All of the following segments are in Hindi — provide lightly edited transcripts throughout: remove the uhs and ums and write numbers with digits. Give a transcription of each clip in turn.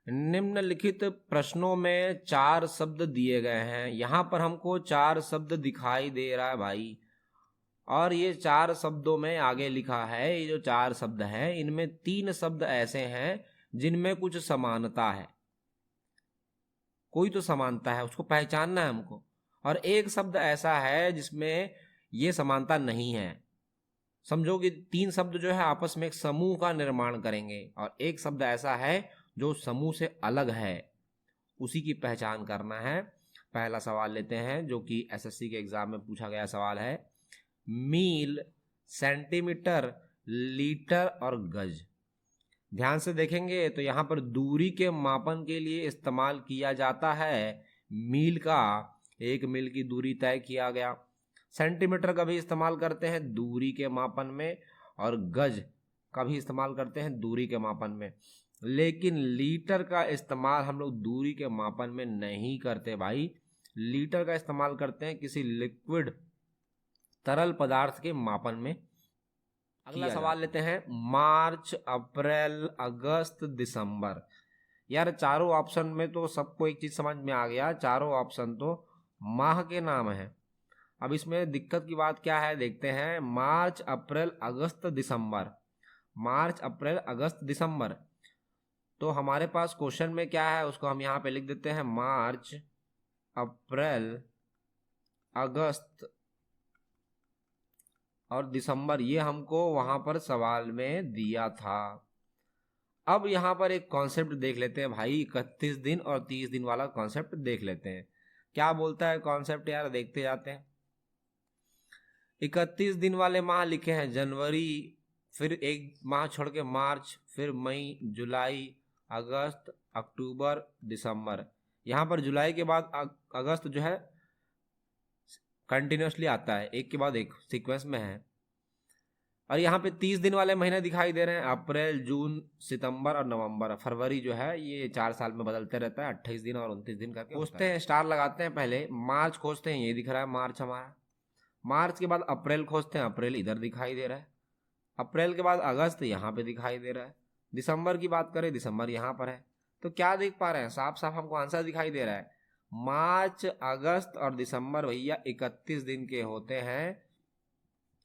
निम्नलिखित प्रश्नों में 4 शब्द दिए गए हैं। यहाँ पर हमको 4 शब्द दिखाई दे रहा है भाई, और ये 4 शब्दों में आगे लिखा है, ये जो 4 शब्द हैं इनमें 3 शब्द ऐसे हैं जिनमें कुछ समानता है, कोई तो समानता है, उसको पहचानना है हमको। और एक शब्द ऐसा है जिसमें ये समानता नहीं है। समझो कि 3 शब्द जो है आपस में एक समूह का निर्माण करेंगे, और एक शब्द ऐसा है जो समूह से अलग है, उसी की पहचान करना है। पहला सवाल लेते हैं जो कि एसएससी के एग्जाम में पूछा गया सवाल है। मील, सेंटीमीटर, लीटर और गज। ध्यान से देखेंगे तो यहाँ पर दूरी के मापन के लिए इस्तेमाल किया जाता है मील का, 1 मील की दूरी तय किया गया। सेंटीमीटर का भी इस्तेमाल करते हैं दूरी के मापन में, और गज का भी इस्तेमाल करते हैं दूरी के मापन में। लेकिन लीटर का इस्तेमाल हम लोग दूरी के मापन में नहीं करते भाई। लीटर का इस्तेमाल करते हैं किसी लिक्विड तरल पदार्थ के मापन में। अगला सवाल लेते हैं। मार्च, अप्रैल, अगस्त, दिसंबर। यार चारों ऑप्शन में तो सबको एक चीज समझ में आ गया, चारों ऑप्शन तो माह के नाम है। अब इसमें दिक्कत की बात क्या है देखते हैं। मार्च, अप्रैल, अगस्त, दिसंबर। मार्च, अप्रैल, अगस्त, दिसंबर। तो हमारे पास क्वेश्चन में क्या है उसको हम यहाँ पे लिख देते हैं। मार्च, अप्रैल, अगस्त और दिसंबर, ये हमको वहां पर सवाल में दिया था। अब यहाँ पर एक कॉन्सेप्ट देख लेते हैं भाई, 31 दिन और 30 दिन वाला कॉन्सेप्ट देख लेते हैं। क्या बोलता है कॉन्सेप्ट यार, देखते जाते हैं। 31 दिन वाले माह लिखे हैं जनवरी, फिर एक माह छोड़ के मार्च, फिर मई, जुलाई, अगस्त, अक्टूबर, दिसंबर। यहाँ पर जुलाई के बाद अगस्त जो है कंटिन्यूसली आता है, एक के बाद एक सीक्वेंस में है। और यहाँ पे 30 दिन वाले महीने दिखाई दे रहे हैं, अप्रैल, जून, सितंबर और नवंबर। फरवरी जो है ये 4 साल में बदलते रहता है, 28 दिन और 29 दिन करके खोजते हैं, स्टार लगाते हैं। पहले मार्च खोजते हैं, ये दिख रहा है मार्च हमारा। मार्च के बाद अप्रैल खोजते हैं, अप्रैल इधर दिखाई दे रहा है। अप्रैल के बाद अगस्त यहाँ पे दिखाई दे रहा है। दिसंबर की बात करें, दिसंबर यहाँ पर है। तो क्या देख पा रहे हैं, साफ साफ हमको आंसर दिखाई दे रहा है। मार्च, अगस्त और दिसंबर भैया 31 दिन के होते हैं।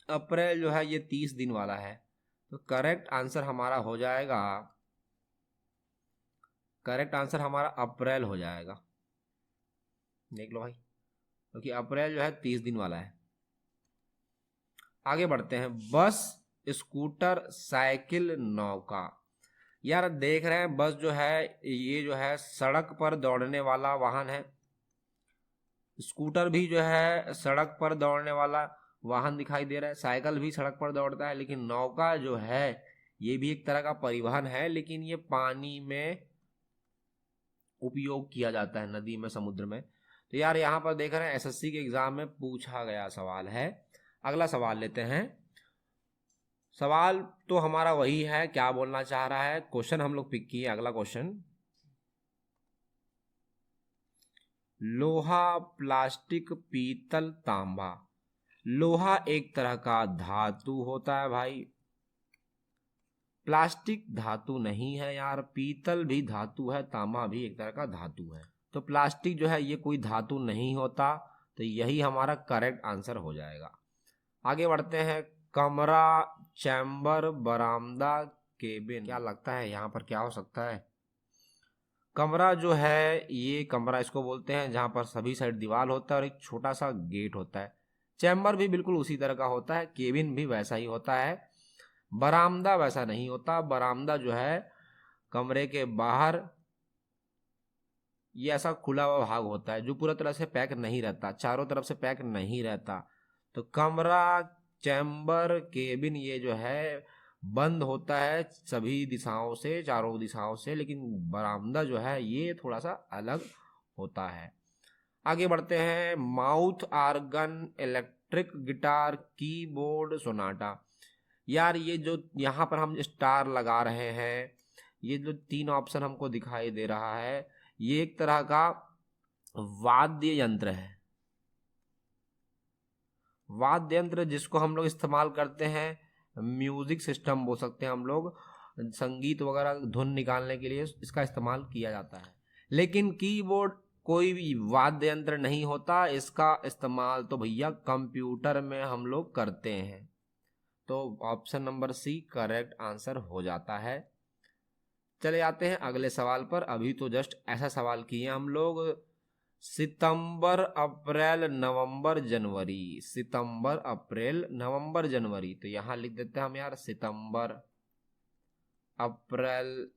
अप्रैल जो है ये 30 दिन वाला है। तो करेक्ट आंसर हमारा हो जाएगा, करेक्ट आंसर हमारा अप्रैल हो जाएगा। देख लो भाई, क्योंकि अप्रैल जो है 30 दिन वाला है। आगे बढ़ते हैं। बस, स्कूटर, साइकिल, नौका। यार देख रहे हैं बस जो है ये जो है सड़क पर दौड़ने वाला वाहन है। स्कूटर भी जो है सड़क पर दौड़ने वाला वाहन दिखाई दे रहा है। साइकिल भी सड़क पर दौड़ता है। लेकिन नौका जो है ये भी एक तरह का परिवहन है, लेकिन ये पानी में उपयोग किया जाता है, नदी में, समुद्र में। तो यार यहाँ पर देख रहे हैं एसएससी के एग्जाम में पूछा गया सवाल है। अगला सवाल लेते हैं। सवाल तो हमारा वही है, क्या बोलना चाह रहा है, क्वेश्चन हम लोग पिक किए। अगला क्वेश्चन, लोहा, प्लास्टिक, पीतल, तांबा। लोहा एक तरह का धातु होता है भाई। प्लास्टिक धातु नहीं है यार। पीतल भी धातु है, तांबा भी एक तरह का धातु है। तो प्लास्टिक जो है ये कोई धातु नहीं होता, तो यही हमारा करेक्ट आंसर हो जाएगा। आगे बढ़ते हैं। कमरा, चैम्बर, बरामदा, केबिन। क्या लगता है यहाँ पर क्या हो सकता है। कमरा जो है ये कमरा इसको बोलते हैं जहाँ पर सभी साइड दीवार होता है और एक छोटा सा गेट होता है। चैम्बर भी बिल्कुल उसी तरह का होता है, केबिन भी वैसा ही होता है। बरामदा वैसा नहीं होता। बरामदा जो है कमरे के बाहर ये ऐसा खुला हुआ भाग होता है जो पूरा तरह से पैक नहीं रहता, चारों तरफ से पैक नहीं रहता। तो कमरा, चैम्बर, केबिन ये जो है बंद होता है सभी दिशाओं से, चारों दिशाओं से। लेकिन बरामदा जो है ये थोड़ा सा अलग होता है। आगे बढ़ते हैं। Mouth organ, electric guitar, keyboard, sonata. यार ये जो यहाँ पर हम स्टार लगा रहे हैं, ये जो 3 ऑप्शन हमको दिखाई दे रहा है, ये एक तरह का वाद्य यंत्र है। वाद्य यंत्र जिसको हम लोग इस्तेमाल करते हैं, म्यूजिक सिस्टम बोल सकते हैं हम लोग। संगीत वगैरह धुन निकालने के लिए इसका इस्तेमाल किया जाता है। लेकिन कीबोर्ड कोई भी वाद्य यंत्र नहीं होता, इसका इस्तेमाल तो भैया कंप्यूटर में हम लोग करते हैं। तो option number C correct answer हो जाता है। चले जाते हैं अगले सवाल पर। अभी तो जस्ट ऐसा सवाल किए हम लोग, सितंबर अप्रैल नवंबर जनवरी, सितंबर अप्रैल नवंबर जनवरी, तो यहां लिख देते हैं हम यार सितंबर अप्रैल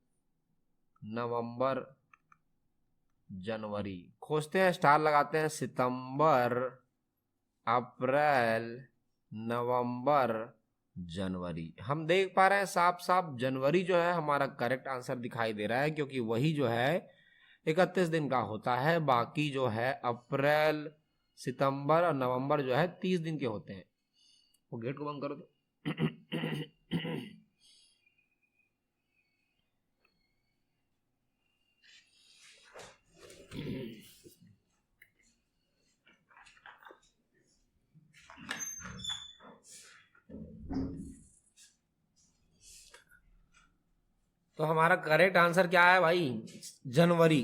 नवंबर जनवरी। खोजते हैं, स्टार लगाते हैं, सितंबर अप्रैल नवंबर जनवरी। हम देख पा रहे हैं साफ साफ जनवरी जो है हमारा करेक्ट आंसर दिखाई दे रहा है, क्योंकि वही जो है 31 दिन का होता है। बाकी जो है अप्रैल सितंबर और नवंबर जो है 30 दिन के होते हैं। वो गेट को बंद करो तो तो हमारा करेक्ट आंसर क्या है भाई? जनवरी।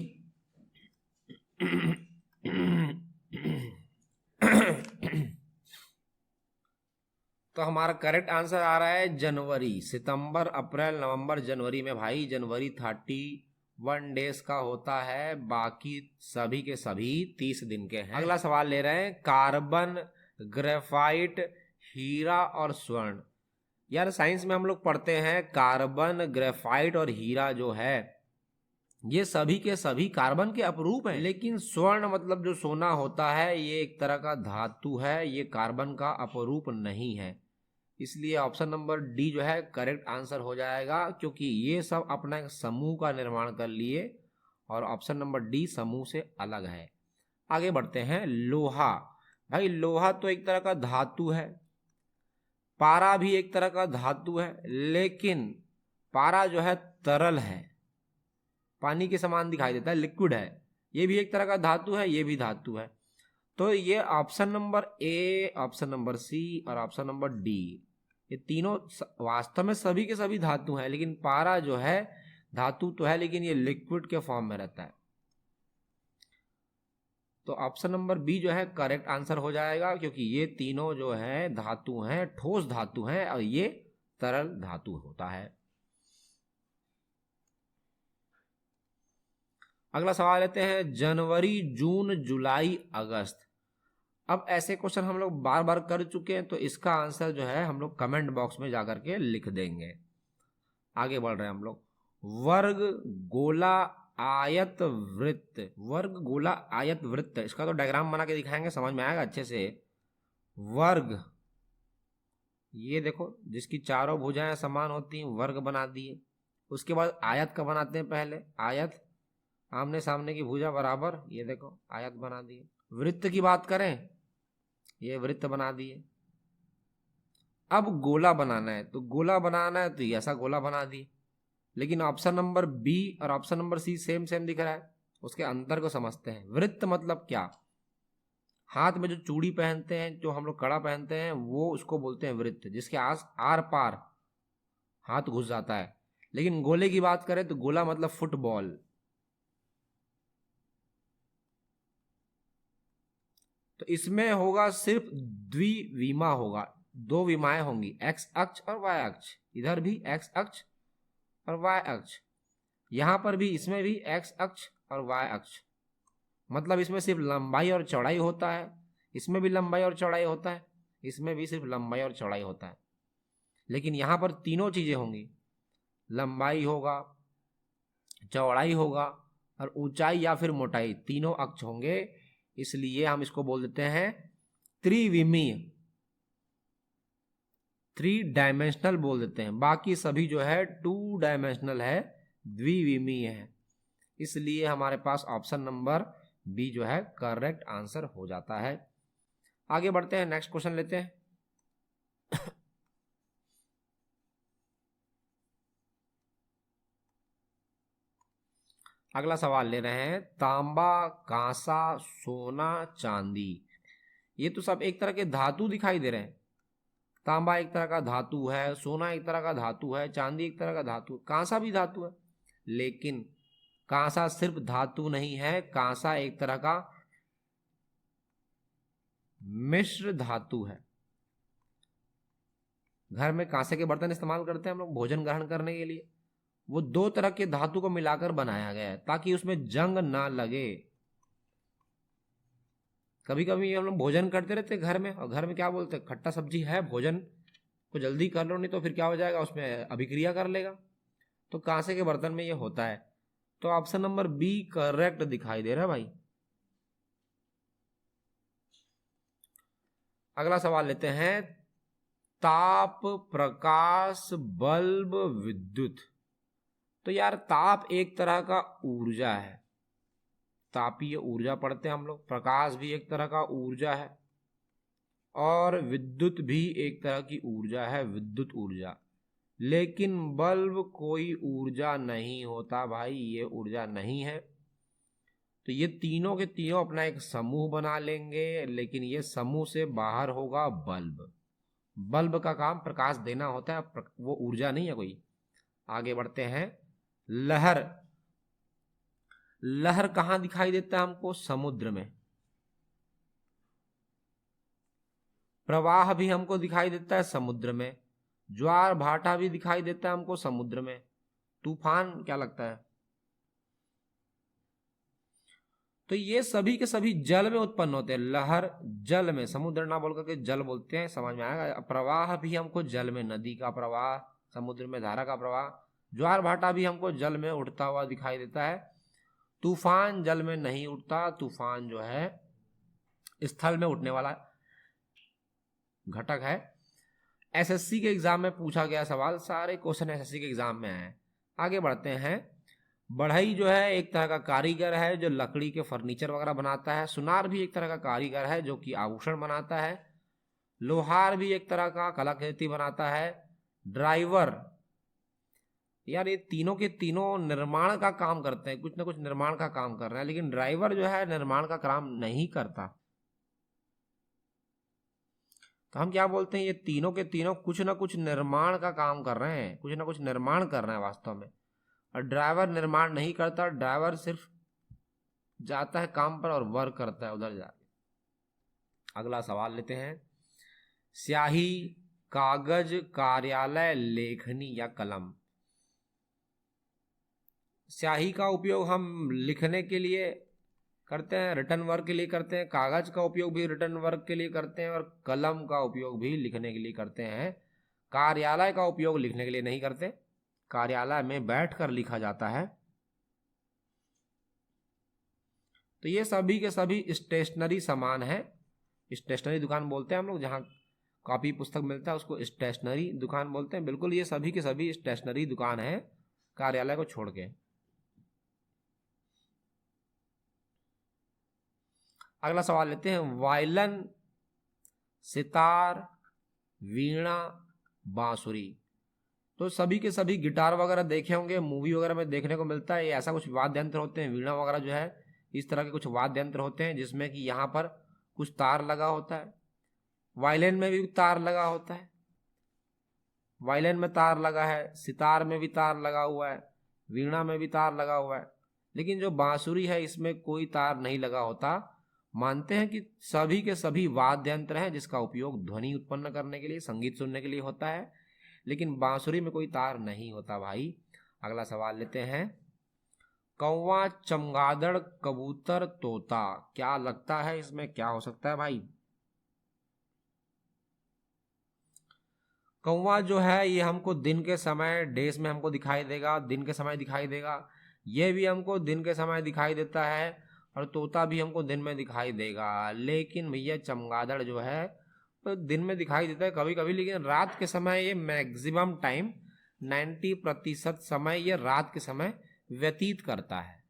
तो हमारा करेक्ट आंसर आ रहा है जनवरी। सितंबर अप्रैल नवंबर जनवरी में भाई जनवरी 31 डेज का होता है, बाकी सभी के सभी 30 दिन के हैं। अगला सवाल ले रहे हैं, कार्बन, ग्रेफाइट, हीरा और स्वर्ण। यार साइंस में हम लोग पढ़ते हैं कार्बन, ग्रेफाइट और हीरा जो है ये सभी के सभी कार्बन के अपरूप हैं, लेकिन स्वर्ण मतलब जो सोना होता है ये एक तरह का धातु है, ये कार्बन का अपरूप नहीं है। इसलिए ऑप्शन नंबर डी जो है करेक्ट आंसर हो जाएगा, क्योंकि ये सब अपना एक समूह का निर्माण कर लिए और ऑप्शन नंबर डी समूह से अलग है। आगे बढ़ते हैं, लोहा। भाई लोहा तो एक तरह का धातु है, पारा भी एक तरह का धातु है, लेकिन पारा जो है तरल है, पानी के समान दिखाई देता है, लिक्विड है। ये भी एक तरह का धातु है, ये भी धातु है। तो ये option number A, option number C और ऑप्शन नंबर डी, ये तीनों वास्तव में सभी के सभी धातु हैं, लेकिन पारा जो है धातु तो है लेकिन ये लिक्विड के फॉर्म में रहता है। तो ऑप्शन नंबर बी जो है करेक्ट आंसर हो जाएगा, क्योंकि ये तीनों जो है धातु हैं, ठोस धातु हैं और ये तरल धातु होता है। अगला सवाल लेते हैं, जनवरी, जून, जुलाई, अगस्त। अब ऐसे क्वेश्चन हम लोग बार बार कर चुके हैं, तो इसका आंसर जो है हम लोग कमेंट बॉक्स में जाकर के लिख देंगे। आगे बढ़ रहे हैं हम लोग, वर्ग, गोला, आयत, वृत्त। वर्ग, गोला, आयत, वृत्त, इसका तो डायग्राम बना के दिखाएंगे, समझ में आएगा अच्छे से। वर्ग, ये देखो जिसकी चारों भुजाएं समान होती हैं वर्ग बना दिए। उसके बाद आयत का बनाते हैं, पहले आयत, आमने सामने की भुजा बराबर, ये देखो आयत बना दिए। वृत्त की बात करें, ये वृत्त बना दिए। अब गोला बनाना है, तो गोला बनाना है तो ऐसा गोला बना दिए। लेकिन ऑप्शन नंबर बी और option number C same same दिख रहा है, उसके अंतर को समझते हैं। वृत्त मतलब क्या? हाथ में जो चूड़ी पहनते हैं, जो हम लोग कड़ा पहनते हैं, वो उसको बोलते हैं वृत्त, जिसके आर पार हाथ घुस जाता है। लेकिन गोले की बात करें तो गोला मतलब फुटबॉल। तो इसमें होगा सिर्फ द्विविमा होगा, दो विमाएं होंगी, एक्स अक्ष और वाई अक्ष। इधर भी एक्स अक्ष और वाई अक्ष, यहां पर भी, इसमें भी एक्स अक्ष और वाई अक्ष। मतलब इसमें सिर्फ लंबाई और चौड़ाई होता है, इसमें भी लंबाई और चौड़ाई होता है, इसमें भी सिर्फ लंबाई और चौड़ाई होता है। लेकिन यहां पर तीनों चीजें होंगी, लंबाई होगा, चौड़ाई होगा और ऊंचाई या फिर मोटाई, तीनों अक्ष होंगे। इसलिए हम इसको बोल देते हैं त्रिविमीय, 3 डायमेंशनल बोल देते हैं। बाकी सभी जो है 2 डायमेंशनल है, द्विविमीय है। इसलिए हमारे पास ऑप्शन नंबर बी जो है करेक्ट आंसर हो जाता है। आगे बढ़ते हैं, नेक्स्ट क्वेश्चन लेते हैं। अगला सवाल ले रहे हैं, तांबा, कांसा, सोना, चांदी, ये तो सब एक तरह के धातु दिखाई दे रहे हैं। तांबा एक तरह का धातु है, सोना एक तरह का धातु है, चांदी एक तरह का धातु, कांसा भी धातु है। लेकिन कांसा सिर्फ धातु नहीं है, कांसा एक तरह का मिश्र धातु है। घर में कांसे के बर्तन इस्तेमाल करते हैं हम लोग भोजन ग्रहण करने के लिए, वो दो तरह के धातु को मिलाकर बनाया गया है ताकि उसमें जंग ना लगे। कभी कभी हम लोग भोजन करते रहते घर में, और घर में क्या बोलते हैं, खट्टा सब्जी है, भोजन को जल्दी कर लो नहीं तो फिर क्या हो जाएगा, उसमें अभिक्रिया कर लेगा। तो कांसे के बर्तन में ये होता है। तो ऑप्शन नंबर बी करेक्ट दिखाई दे रहा है भाई। अगला सवाल लेते हैं, ताप, प्रकाश, बल्ब, विद्युत। तो यार ताप एक तरह का ऊर्जा है, तापीय ऊर्जा पढ़ते हैं हम लोग। प्रकाश भी एक तरह का ऊर्जा है, और विद्युत भी एक तरह की ऊर्जा है, विद्युत ऊर्जा। लेकिन बल्ब कोई ऊर्जा नहीं होता भाई, ये ऊर्जा नहीं है। तो ये तीनों के तीनों अपना एक समूह बना लेंगे, लेकिन ये समूह से बाहर होगा बल्ब। बल्ब का काम प्रकाश देना होता है, वो ऊर्जा नहीं है कोई। आगे बढ़ते हैं, लहर। लहर कहां दिखाई देता है हमको, समुद्र में। प्रवाह भी हमको दिखाई देता है समुद्र में, ज्वार भाटा भी दिखाई देता है हमको समुद्र में। तूफान क्या लगता है, तो ये सभी के सभी जल में उत्पन्न होते हैं। लहर जल में, समुद्र ना बोल करके जल बोलते हैं, समझ में आएगा। प्रवाह भी हमको जल में, नदी का प्रवाह, समुद्र में धारा का प्रवाह। ज्वार भाटा भी हमको जल में उठता हुआ दिखाई देता है। तूफान जल में नहीं उठता, तूफान जो है स्थल में उठने वाला घटक है। एसएससी के एग्जाम में पूछा गया सवाल, सारे क्वेश्चन एसएससी के एग्जाम में आए। आगे बढ़ते हैं, बढ़ई जो है एक तरह का कारीगर है जो लकड़ी के फर्नीचर वगैरह बनाता है। सुनार भी एक तरह का कारीगर है जो कि आभूषण बनाता है। लोहार भी एक तरह का कलाकृति बनाता है। ड्राइवर, यार ये तीनों के तीनों निर्माण का काम करते हैं, कुछ ना कुछ निर्माण का काम कर रहे हैं, लेकिन ड्राइवर जो है निर्माण का काम नहीं करता। तो हम क्या बोलते हैं, ये तीनों के तीनों कुछ ना कुछ निर्माण का काम कर रहे हैं, कुछ ना कुछ निर्माण कर रहे हैं वास्तव में। और ड्राइवर निर्माण नहीं करता, ड्राइवर सिर्फ जाता है काम पर और वर्क करता है उधर जाके। अगला सवाल लेते हैं, स्याही, कागज, कार्यालय, लेखनी या कलम। स्याही का उपयोग हम लिखने के लिए करते हैं, रिटर्न वर्क के लिए करते हैं। कागज का उपयोग भी रिटर्न वर्क के लिए करते हैं, और कलम का उपयोग भी लिखने के लिए करते हैं। कार्यालय का उपयोग लिखने के लिए नहीं करते, कार्यालय में बैठकर लिखा जाता है। तो ये सभी के सभी स्टेशनरी सामान है। स्टेशनरी दुकान बोलते हैं हम लोग, जहाँ कॉपी पुस्तक मिलता है उसको स्टेशनरी दुकान बोलते हैं। बिल्कुल ये सभी के सभी स्टेशनरी दुकान है, कार्यालय को छोड़ के। अगला सवाल लेते हैं, वायलिन, सितार, वीणा, बांसुरी। तो सभी के सभी गिटार वगैरह देखे होंगे, मूवी वगैरह में देखने को मिलता है। ये ऐसा कुछ वाद्य यंत्र होते हैं, वीणा वगैरह जो है इस तरह के कुछ वाद्य यंत्र होते हैं जिसमें कि यहाँ पर कुछ तार लगा होता है। वायलिन में भी तार लगा होता है, वायलिन में तार लगा है, सितार में भी तार लगा हुआ है, वीणा में भी तार लगा हुआ है। लेकिन जो बांसुरी है इसमें कोई तार नहीं लगा होता। मानते हैं कि सभी के सभी वाद्य यंत्र हैं जिसका उपयोग ध्वनि उत्पन्न करने के लिए, संगीत सुनने के लिए होता है, लेकिन बांसुरी में कोई तार नहीं होता भाई। अगला सवाल लेते हैं, कौवा, चमगादड़, कबूतर, तोता। क्या लगता है इसमें क्या हो सकता है भाई? कौवा जो है ये हमको दिन के समय डेज में हमको दिखाई देगा, दिन के समय दिखाई देगा। ये भी हमको दिन के समय दिखाई देता है, और तोता भी हमको दिन में दिखाई देगा। लेकिन भैया चमगादड़ जो है तो दिन में दिखाई देता है कभी कभी, लेकिन रात के समय ये मैक्सिमम टाइम 90% समय ये रात के समय व्यतीत करता है।